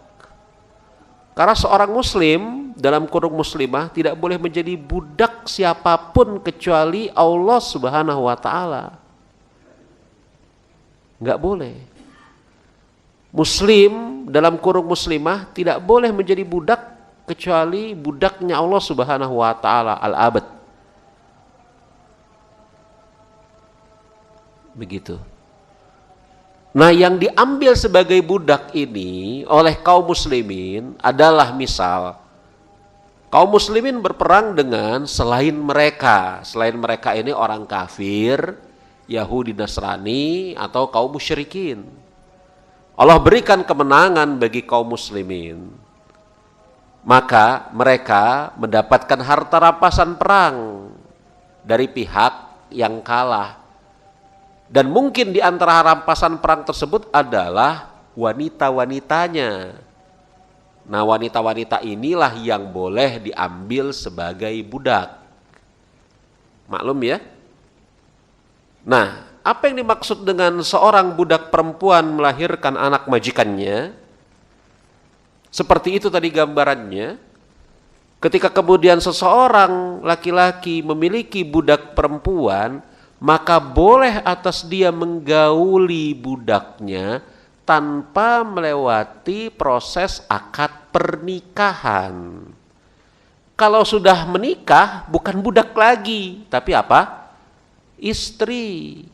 Karena seorang muslim dalam kurung muslimah tidak boleh menjadi budak siapapun kecuali Allah Subhanahu wa taala. Nggak boleh. Muslim dalam kurung muslimah tidak boleh menjadi budak kecuali budaknya Allah Subhanahu wa taala al-abad. Begitu. Nah, yang diambil sebagai budak ini oleh kaum muslimin adalah misal kaum muslimin berperang dengan selain mereka. Selain mereka ini orang kafir, Yahudi, Nasrani atau kaum musyrikin. Allah berikan kemenangan bagi kaum muslimin. Maka mereka mendapatkan harta rampasan perang dari pihak yang kalah. Dan mungkin di antara rampasan perang tersebut adalah wanita-wanitanya. Nah, wanita-wanita inilah yang boleh diambil sebagai budak. Maklum ya? Nah, apa yang dimaksud dengan seorang budak perempuan melahirkan anak majikannya? Seperti itu tadi gambarannya. Ketika kemudian seseorang laki-laki memiliki budak perempuan, maka boleh atas dia menggauli budaknya tanpa melewati proses akad pernikahan. Kalau sudah menikah bukan budak lagi, tapi apa? Istri.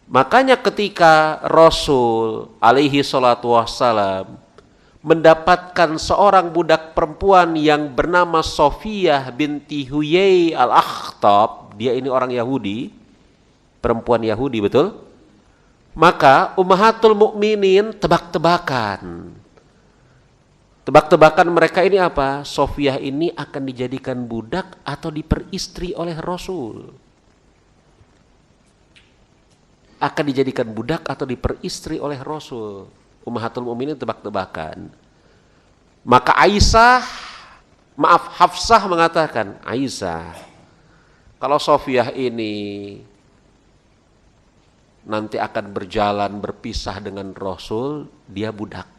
Makanya ketika Rasul alaihi salatu wassalam mendapatkan seorang budak perempuan yang bernama Sofiyah binti Huyai al-Akhtab, dia ini orang Yahudi, perempuan Yahudi, betul? Maka Ummahatul Mukminin tebak-tebakan. Tebak-tebakan mereka ini apa? Sofiyah ini akan dijadikan budak atau diperistri oleh Rasul. Akan dijadikan budak atau diperistri oleh Rasul. Ummahatul Mukminin tebak-tebakan. Maka Hafsah mengatakan, Aisyah, kalau Sofiyah ini nanti akan berjalan berpisah dengan Rasul, dia budak.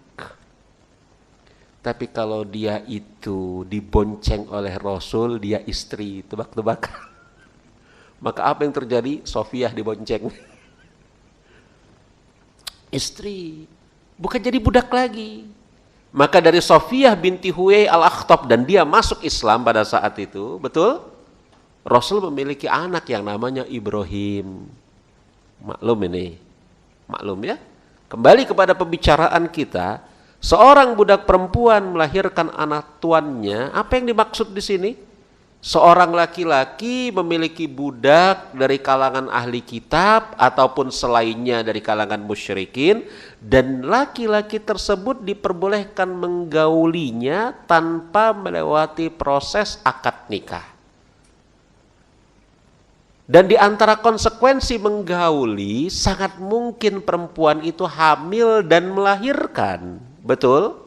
Tapi kalau dia itu dibonceng oleh Rasul, dia istri. Tebak-tebakan. Maka apa yang terjadi? Sofiyah dibonceng. Istri. Bukan jadi budak lagi. Maka dari Sofiyah binti Huyai al-Akhtab, dan dia masuk Islam pada saat itu, betul? Rasul memiliki anak yang namanya Ibrahim. Maklum ini. Maklum ya. Kembali kepada pembicaraan kita, seorang budak perempuan melahirkan anak tuannya. Apa yang dimaksud di sini? Seorang laki-laki memiliki budak dari kalangan ahli kitab ataupun selainnya dari kalangan musyrikin, dan laki-laki tersebut diperbolehkan menggaulinya tanpa melewati proses akad nikah. Dan di antara konsekuensi menggauli, sangat mungkin perempuan itu hamil dan melahirkan. Betul?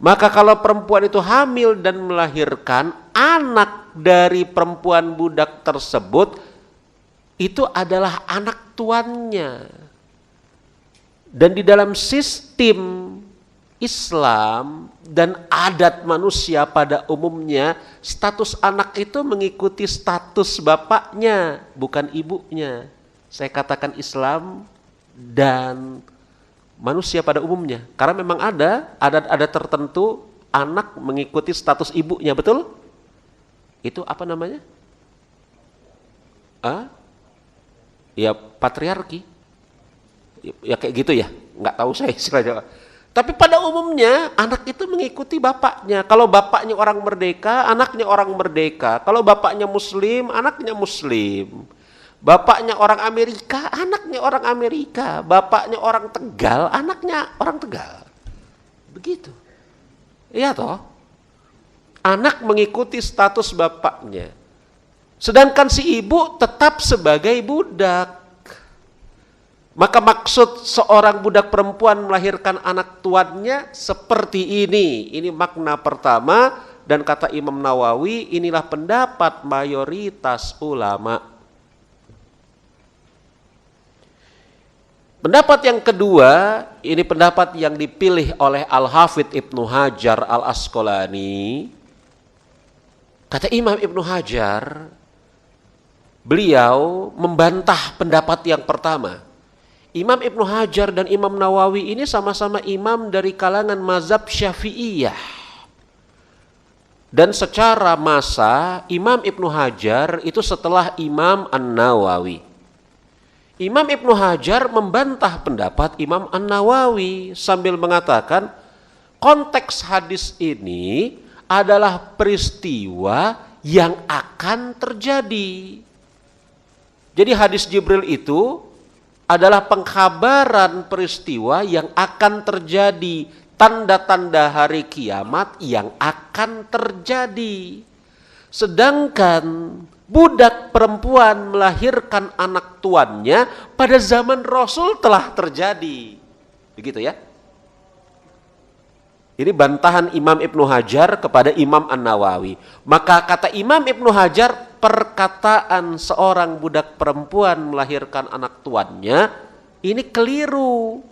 Maka kalau perempuan itu hamil dan melahirkan, anak dari perempuan budak tersebut itu adalah anak tuannya. Dan di dalam sistem Islam dan adat manusia pada umumnya, status anak itu mengikuti status bapaknya, bukan ibunya. Saya katakan Islam dan manusia pada umumnya, karena memang ada adat-adat tertentu anak mengikuti status ibunya, betul? Itu apa namanya? Ya patriarki. Ya kayak gitu ya, nggak tahu saya istilahnya. Tapi pada umumnya anak itu mengikuti bapaknya. Kalau bapaknya orang merdeka, anaknya orang merdeka. Kalau bapaknya muslim, anaknya muslim. Bapaknya orang Amerika, anaknya orang Amerika. Bapaknya orang Tegal, anaknya orang Tegal. Begitu. Iya toh? Anak mengikuti status bapaknya. Sedangkan si ibu tetap sebagai budak. Maka maksud seorang budak perempuan melahirkan anak tuannya seperti ini. Ini makna pertama, dan kata Imam Nawawi inilah pendapat mayoritas ulama. Pendapat yang kedua, ini pendapat yang dipilih oleh Al-Hafidh Ibnu Hajar Al-Asqalani. Kata Imam Ibnu Hajar, beliau membantah pendapat yang pertama. Imam Ibnu Hajar dan Imam Nawawi ini sama-sama imam dari kalangan mazhab Syafi'iyah. Dan secara masa, Imam Ibnu Hajar itu setelah Imam An-Nawawi. Imam Ibnu Hajar membantah pendapat Imam An-Nawawi sambil mengatakan, konteks hadis ini adalah peristiwa yang akan terjadi. Jadi hadis Jibril itu adalah pengkhabaran peristiwa yang akan terjadi, tanda-tanda hari kiamat yang akan terjadi. Sedangkan budak perempuan melahirkan anak tuannya pada zaman Rasul telah terjadi. Begitu ya. Ini bantahan Imam Ibnu Hajar kepada Imam An-Nawawi. Maka kata Imam Ibnu Hajar, perkataan seorang budak perempuan melahirkan anak tuannya ini keliru.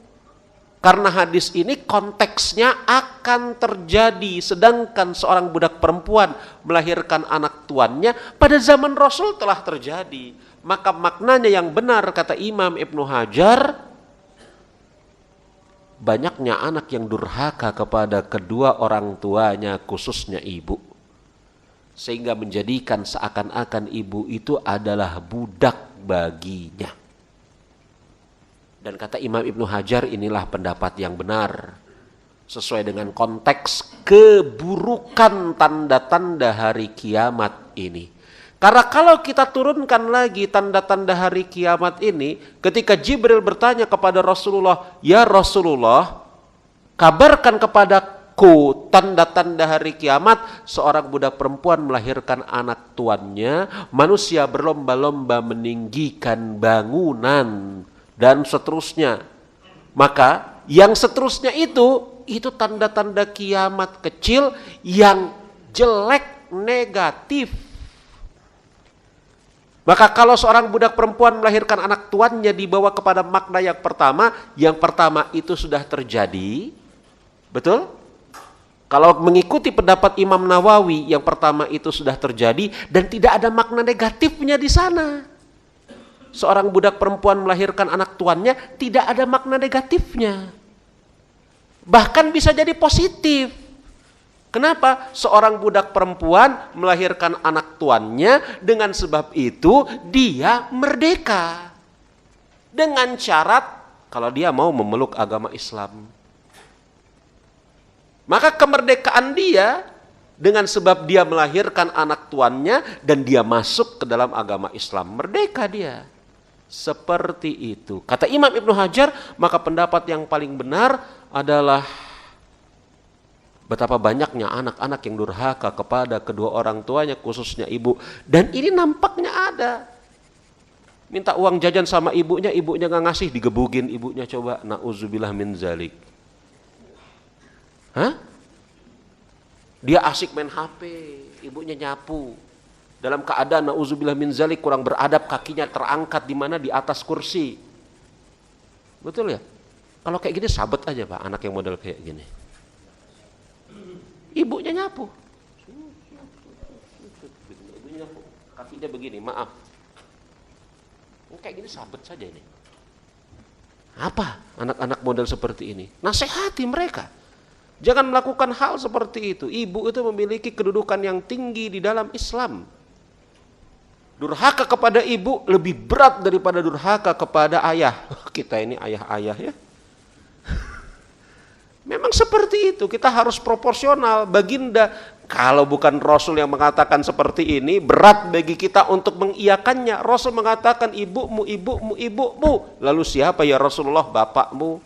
Karena hadis ini konteksnya akan terjadi, sedangkan seorang budak perempuan melahirkan anak tuannya pada zaman Rasul telah terjadi. Maka maknanya yang benar kata Imam Ibnu Hajar, banyaknya anak yang durhaka kepada kedua orang tuanya, khususnya ibu, sehingga menjadikan seakan-akan ibu itu adalah budak baginya. Dan kata Imam Ibnu Hajar, inilah pendapat yang benar sesuai dengan konteks keburukan tanda-tanda hari kiamat ini. Karena kalau kita turunkan lagi tanda-tanda hari kiamat ini, ketika Jibril bertanya kepada Rasulullah, "Ya Rasulullah, kabarkan kepadaku tanda-tanda hari kiamat." Seorang budak perempuan melahirkan anak tuannya, manusia berlomba-lomba meninggikan bangunan, dan seterusnya. Maka yang seterusnya itu tanda-tanda kiamat kecil yang jelek, negatif. Maka kalau seorang budak perempuan melahirkan anak tuannya dibawa kepada makna yang pertama itu sudah terjadi. Betul? Kalau mengikuti pendapat Imam Nawawi, yang pertama itu sudah terjadi dan tidak ada makna negatifnya di sana. Seorang budak perempuan melahirkan anak tuannya tidak ada makna negatifnya. Bahkan bisa jadi positif. Kenapa? Seorang budak perempuan melahirkan anak tuannya, dengan sebab itu dia merdeka. Dengan syarat kalau dia mau memeluk agama Islam. Maka kemerdekaan dia dengan sebab dia melahirkan anak tuannya dan dia masuk ke dalam agama Islam. Merdeka dia. Seperti itu. Kata Imam Ibnu Hajar, maka pendapat yang paling benar adalah betapa banyaknya anak-anak yang durhaka kepada kedua orang tuanya, khususnya ibu. Dan ini nampaknya ada. Minta uang jajan sama ibunya gak ngasih, digebugin ibunya, coba. Na'udzubillah min zalik. Hah? Dia asik main HP, ibunya nyapu. Dalam keadaan na'udzubillah min zalik, kurang beradab, kakinya terangkat di mana, di atas kursi. Betul ya? Kalau kayak gini sabet aja Pak, anak yang model kayak gini. Ibunya nyapu. Ibunya nyapu, kakinya begini, maaf. Kayak gini sabet saja ini. Apa anak-anak model seperti ini? Nasihati mereka. Jangan melakukan hal seperti itu. Ibu itu memiliki kedudukan yang tinggi di dalam Islam. Durhaka kepada ibu lebih berat daripada durhaka kepada ayah. Kita ini ayah-ayah ya. Memang seperti itu, kita harus proporsional. Baginda, kalau bukan Rasul yang mengatakan seperti ini, berat bagi kita untuk mengiyakannya. Rasul mengatakan ibumu, ibumu, ibumu. Lalu siapa ya Rasulullah? Bapakmu.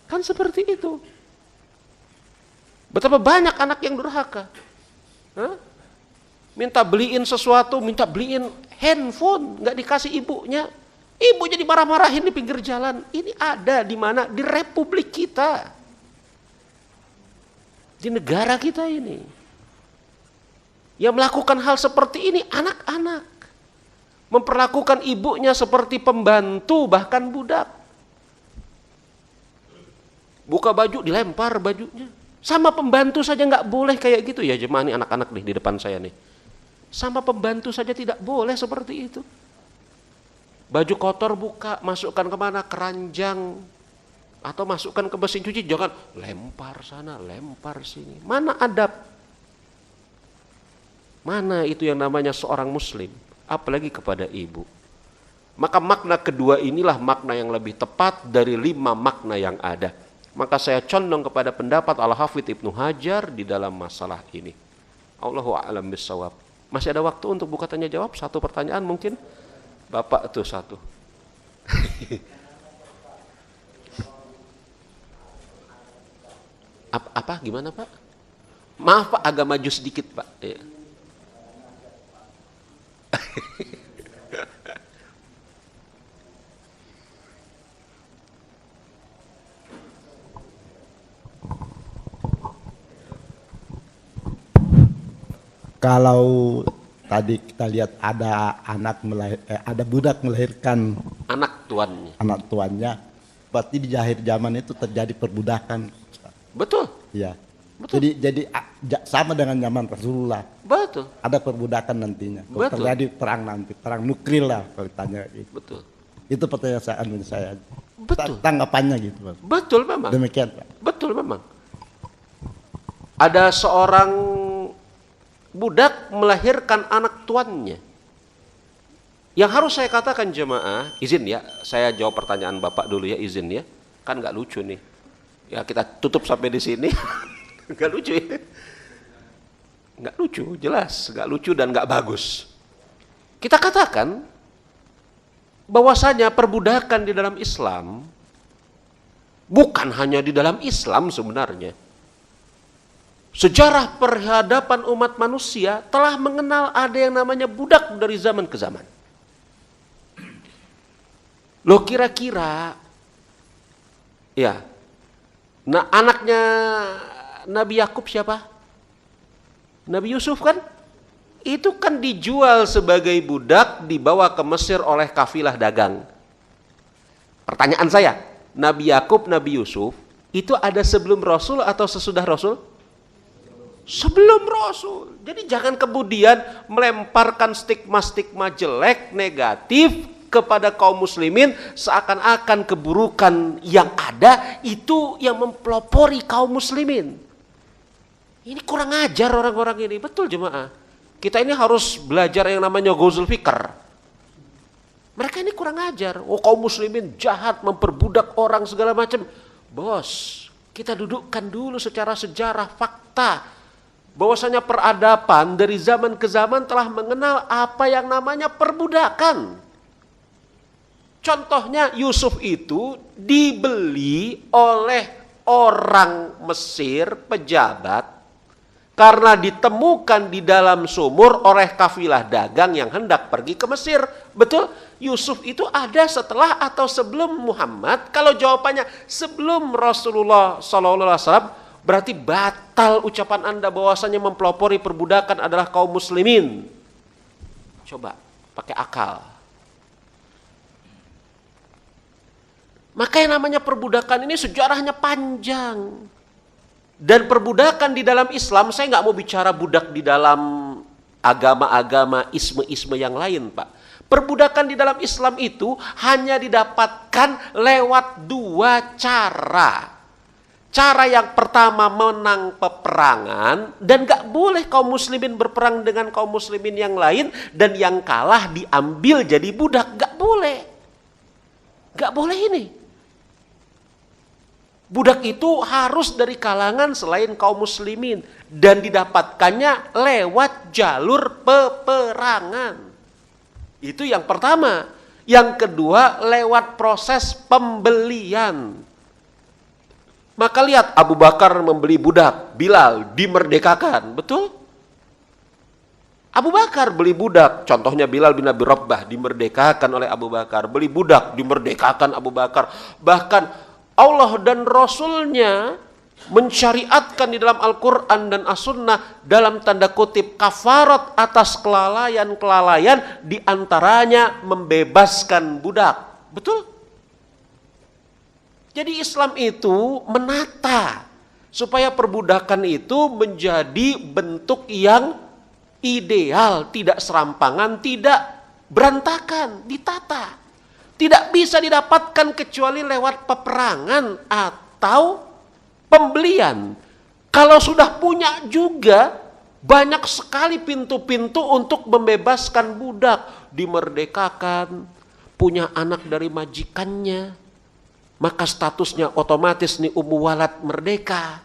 Kan seperti itu. Betapa banyak anak yang durhaka. Hah? Minta beliin sesuatu, minta beliin handphone, nggak dikasih ibunya. Ibu jadi marah-marahin di pinggir jalan. Ini ada di mana? Di republik kita. Di negara kita ini. Yang melakukan hal seperti ini anak-anak. Memperlakukan ibunya seperti pembantu, bahkan budak. Buka baju, dilempar bajunya. Sama pembantu saja nggak boleh kayak gitu ya jemaah, nih anak-anak nih di depan saya nih. Sama pembantu saja tidak boleh seperti itu. Baju kotor buka, masukkan kemana? Keranjang. Atau masukkan ke mesin cuci, jangan lempar sana, lempar sini. Mana adab? Mana itu yang namanya seorang muslim? Apalagi kepada ibu. Maka makna kedua inilah makna yang lebih tepat dari 5 makna yang ada. Maka saya condong kepada pendapat Al-Hafidz Ibnu Hajar di dalam masalah ini. Allahu a'lam bissawab. Masih ada waktu untuk buka tanya jawab? Satu pertanyaan mungkin? Bapak tuh satu. Apa? Gimana Pak? Maaf Pak, agak maju sedikit Pak. Ya. Kalau tadi kita lihat ada ada budak melahirkan Anak tuannya, berarti di akhir zaman itu terjadi perbudakan. Betul. Ya. Betul. Jadi sama dengan zaman Rasulullah. Betul. Ada perbudakan nantinya. Kalau Betul. terjadi perang nanti, perang nuklir lah kalau ditanya gitu. Betul. Itu pertanyaan saya. Betul. Tanggapannya gitu, Pak. Betul memang. Demikian, Pak. Betul memang. Ada seorang budak melahirkan anak tuannya. Yang harus saya katakan jemaah, izin ya, saya jawab pertanyaan Bapak dulu ya, izin ya. Kan nggak lucu nih. Ya kita tutup sampai di sini. Nggak lucu ya. Nggak lucu, jelas. Nggak lucu dan nggak bagus. Kita katakan bahwasanya perbudakan di dalam Islam bukan hanya di dalam Islam sebenarnya. Sejarah peradaban umat manusia telah mengenal ada yang namanya budak dari zaman ke zaman. Loh kira-kira, ya, nah anaknya Nabi Yakub siapa? Nabi Yusuf kan? Itu kan dijual sebagai budak, dibawa ke Mesir oleh kafilah dagang. Pertanyaan saya, Nabi Yakub, Nabi Yusuf, itu ada sebelum Rasul atau sesudah Rasul? Sebelum Rasul. Jadi jangan kemudian melemparkan stigma-stigma jelek, negatif kepada kaum muslimin, seakan-akan keburukan yang ada itu yang mempelopori kaum muslimin. Ini kurang ajar orang-orang ini. Betul jemaah. Kita ini harus belajar yang namanya ghazul fikr. Mereka ini kurang ajar. Oh, kaum muslimin jahat, memperbudak orang segala macam. Bos, kita dudukkan dulu secara sejarah, fakta. Bahwasanya peradaban dari zaman ke zaman telah mengenal apa yang namanya perbudakan. Contohnya Yusuf itu dibeli oleh orang Mesir, pejabat, karena ditemukan di dalam sumur oleh kafilah dagang yang hendak pergi ke Mesir. Betul? Yusuf itu ada setelah atau sebelum Muhammad? Kalau jawabannya sebelum Rasulullah SAW, berarti batal ucapan Anda bahwasanya mempelopori perbudakan adalah kaum muslimin. Coba pakai akal. Maka yang namanya perbudakan ini sejarahnya panjang. Dan perbudakan di dalam Islam, saya nggak mau bicara budak di dalam agama-agama isme-isme yang lain, Pak. Perbudakan di dalam Islam itu hanya didapatkan lewat 2 cara. Cara yang pertama menang peperangan, dan gak boleh kaum muslimin berperang dengan kaum muslimin yang lain, dan yang kalah diambil jadi budak. Gak boleh. Gak boleh ini. Budak itu harus dari kalangan selain kaum muslimin, dan didapatkannya lewat jalur peperangan. Itu yang pertama. Yang kedua lewat proses pembelian. Maka lihat Abu Bakar membeli budak, Bilal dimerdekakan, betul? Abu Bakar beli budak, contohnya Bilal bin Abi Rabbah dimerdekakan oleh Abu Bakar, beli budak dimerdekakan Abu Bakar. Bahkan Allah dan Rasulnya mensyariatkan di dalam Al-Quran dan As-Sunnah dalam tanda kutip kafarat atas kelalaian-kelalaian, diantaranya membebaskan budak. Betul? Jadi Islam itu menata supaya perbudakan itu menjadi bentuk yang ideal, tidak serampangan, tidak berantakan, ditata. Tidak bisa didapatkan kecuali lewat peperangan atau pembelian. Kalau sudah punya juga, banyak sekali pintu-pintu untuk membebaskan budak, dimerdekakan, punya anak dari majikannya, maka statusnya otomatis nih ummu walad merdeka.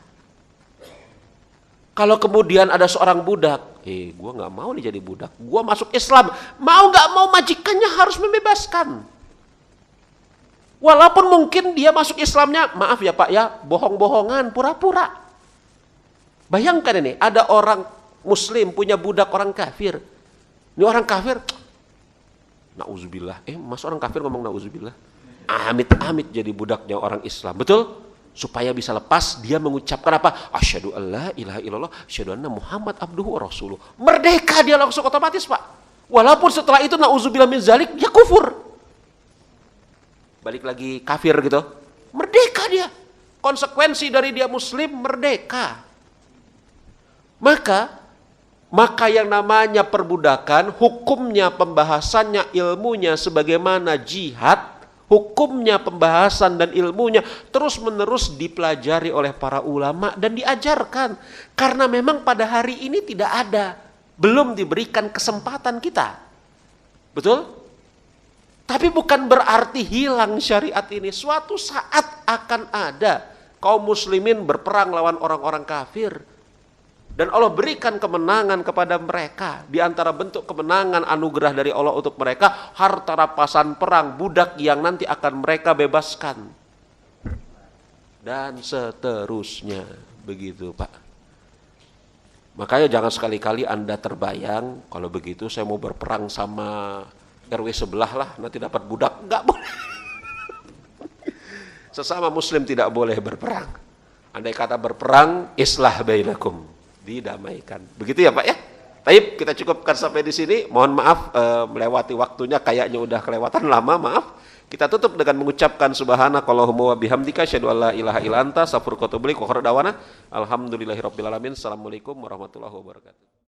Kalau kemudian ada seorang budak, gue nggak mau nih jadi budak, gue masuk Islam, mau nggak mau majikannya harus membebaskan. Walaupun mungkin dia masuk Islamnya, maaf ya Pak ya, bohong-bohongan, pura-pura. Bayangkan ini, ada orang Muslim punya budak orang kafir. Ini orang kafir, na'udzubillah, mas orang kafir ngomong na'udzubillah, amit-amit jadi budaknya orang Islam, betul? Supaya bisa lepas, dia mengucapkan apa? Asyhadu an la ilaha illallah, asyhadu anna Muhammad abduhu wa rasuluh. Merdeka dia langsung otomatis, Pak. Walaupun setelah itu na'udzubillah min zalik, ya kufur. Balik lagi kafir gitu. Merdeka dia. Konsekuensi dari dia muslim, merdeka. Maka yang namanya perbudakan, hukumnya, pembahasannya, ilmunya sebagaimana jihad, hukumnya, pembahasan dan ilmunya terus-menerus dipelajari oleh para ulama dan diajarkan. Karena memang pada hari ini tidak ada, belum diberikan kesempatan kita. Betul? Tapi bukan berarti hilang syariat ini. Suatu saat akan ada kaum muslimin berperang lawan orang-orang kafir. Dan Allah berikan kemenangan kepada mereka. Di antara bentuk kemenangan anugerah dari Allah untuk mereka, harta rampasan perang, budak yang nanti akan mereka bebaskan. Dan seterusnya. Begitu Pak. Makanya jangan sekali-kali Anda terbayang, kalau begitu saya mau berperang sama RW sebelah lah, nanti dapat budak. Enggak boleh. Sesama muslim tidak boleh berperang. Andai kata berperang, islah bainakum, didamaikan. Begitu ya Pak ya? Baik, kita cukupkan sampai di sini. Mohon maaf melewati waktunya, kayaknya udah kelewatan lama, maaf. Kita tutup dengan mengucapkan subhanakallahumma wa bihamdika asyhadu an la ilaha illa anta astaghfiruka wa atubu ilaik. Wa akhiru da'wana alhamdulillahirabbil alamin. Assalamualaikum warahmatullahi wabarakatuh.